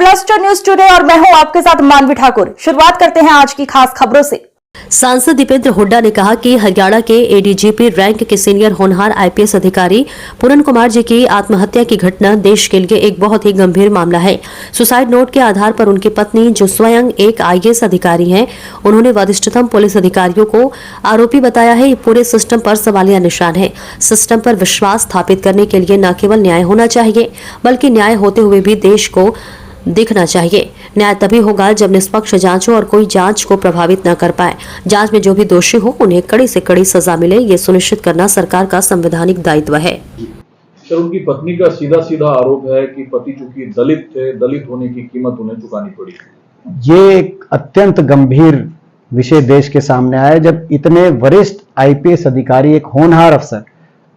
Cluster news today और मैं हूं आपके साथ मानवी ठाकुर। शुरुआत करते हैं आज की खास खबरों से। सांसद दीपेंद्र हुड्डा ने कहा कि हरियाणा के एडीजीपी रैंक के सीनियर होनहार आईपीएस अधिकारी पूरन कुमार जी की आत्महत्या की घटना देश के लिए एक बहुत ही गंभीर मामला है। सुसाइड नोट के आधार पर उनकी पत्नी, जो स्वयं एक आईएएस अधिकारी हैं, उन्होंने वरिष्ठतम पुलिस अधिकारियों को आरोपी बताया है। पूरे सिस्टम पर सवालिया निशान है। सिस्टम पर विश्वास स्थापित करने के लिए न केवल न्याय होना चाहिए, बल्कि न्याय होते हुए भी देश को दिखना चाहिए। न्याय तभी होगा जब निष्पक्ष जांच हो और कोई जांच को प्रभावित न कर पाए। जांच में जो भी दोषी हो उन्हें कड़ी से कड़ी सजा मिले, ये सुनिश्चित करना सरकार का संवैधानिक दायित्व है। सर, उनकी पत्नी का सीधा सीधा आरोप है कि पति चूंकि दलित थे, दलित होने की कीमत उन्हें चुकानी पड़ी। ये एक अत्यंत गंभीर विषय देश के सामने आया जब इतने वरिष्ठ आईपीएस अधिकारी, एक होनहार अफसर,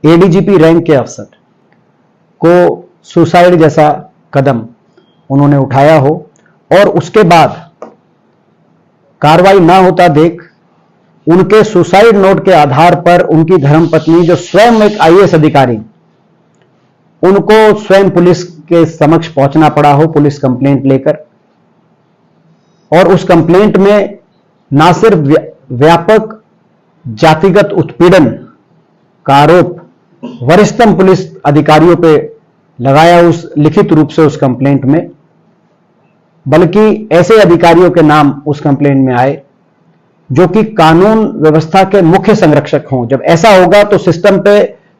एडीजीपी रैंक के अफसर को सुसाइड जैसा कदम उन्होंने उठाया हो और उसके बाद कार्रवाई ना होता देख उनके सुसाइड नोट के आधार पर उनकी धर्मपत्नी, जो स्वयं एक आईएएस अधिकारी, उनको स्वयं पुलिस के समक्ष पहुंचना पड़ा हो पुलिस कंप्लेंट लेकर, और उस कंप्लेंट में ना सिर्फ व्यापक जातिगत उत्पीड़न का आरोप वरिष्ठतम पुलिस अधिकारियों पे लगाया उस लिखित रूप से उस कंप्लेंट में, बल्कि ऐसे अधिकारियों के नाम उस कंप्लेंट में आए जो कि कानून व्यवस्था के मुख्य संरक्षक हों। जब ऐसा होगा तो सिस्टम पे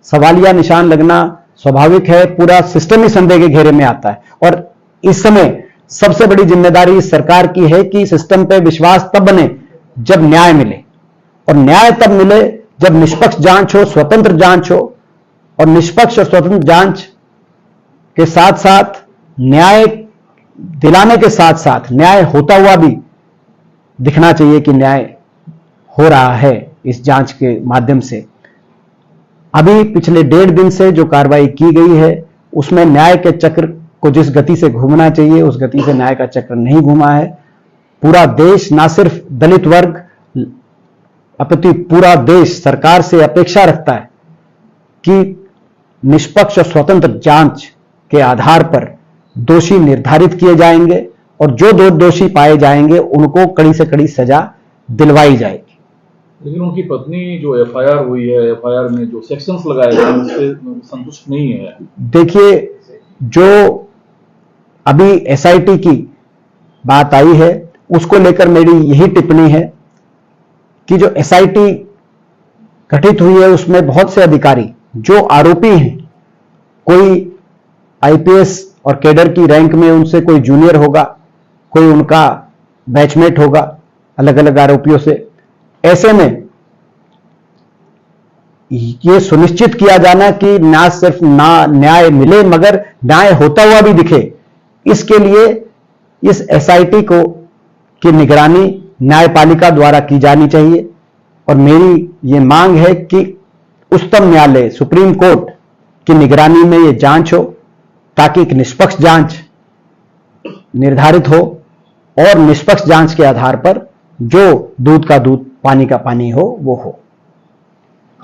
सवालिया निशान लगना स्वाभाविक है। पूरा सिस्टम ही संदेह के घेरे में आता है और इस समय सबसे बड़ी जिम्मेदारी सरकार की है कि सिस्टम पे विश्वास तब बने जब न्याय मिले, और न्याय तब मिले जब निष्पक्ष जांच हो, स्वतंत्र जांच हो, और निष्पक्ष और स्वतंत्र जांच के साथ साथ न्याय दिलाने के साथ साथ न्याय होता हुआ भी दिखना चाहिए कि न्याय हो रहा है इस जांच के माध्यम से। अभी पिछले 1.5 दिन से जो कार्रवाई की गई है उसमें न्याय के चक्र को जिस गति से घूमना चाहिए उस गति से न्याय का चक्र नहीं घूमा है। पूरा देश, ना सिर्फ दलित वर्ग अपितु पूरा देश सरकार से अपेक्षा रखता है कि निष्पक्ष और स्वतंत्र जांच के आधार पर दोषी निर्धारित किए जाएंगे और जो दोषी पाए जाएंगे उनको कड़ी से कड़ी सजा दिलवाई जाएगी। लेकिन उनकी पत्नी जो एफआईआर हुई है, एफआईआर में जो सेक्शंस लगाए गए उससे संतुष्ट नहीं है। देखिए, जो अभी एसआईटी की बात आई है उसको लेकर मेरी यही टिप्पणी है कि जो एसआईटी गठित हुई है उसमें बहुत से अधिकारी जो आरोपी हैं, कोई आईपीएस और कैडर की रैंक में उनसे कोई जूनियर होगा, कोई उनका बैचमेट होगा अलग अलग आरोपियों से। ऐसे में यह सुनिश्चित किया जाना कि ना सिर्फ न्याय मिले मगर न्याय होता हुआ भी दिखे, इसके लिए इस एसआईटी को की निगरानी न्यायपालिका द्वारा की जानी चाहिए। और मेरी ये मांग है कि उच्चतम न्यायालय, सुप्रीम कोर्ट की निगरानी में ये जांच हो ताकि एक निष्पक्ष जांच निर्धारित हो और निष्पक्ष जांच के आधार पर जो दूध का दूध, पानी का पानी हो वो हो।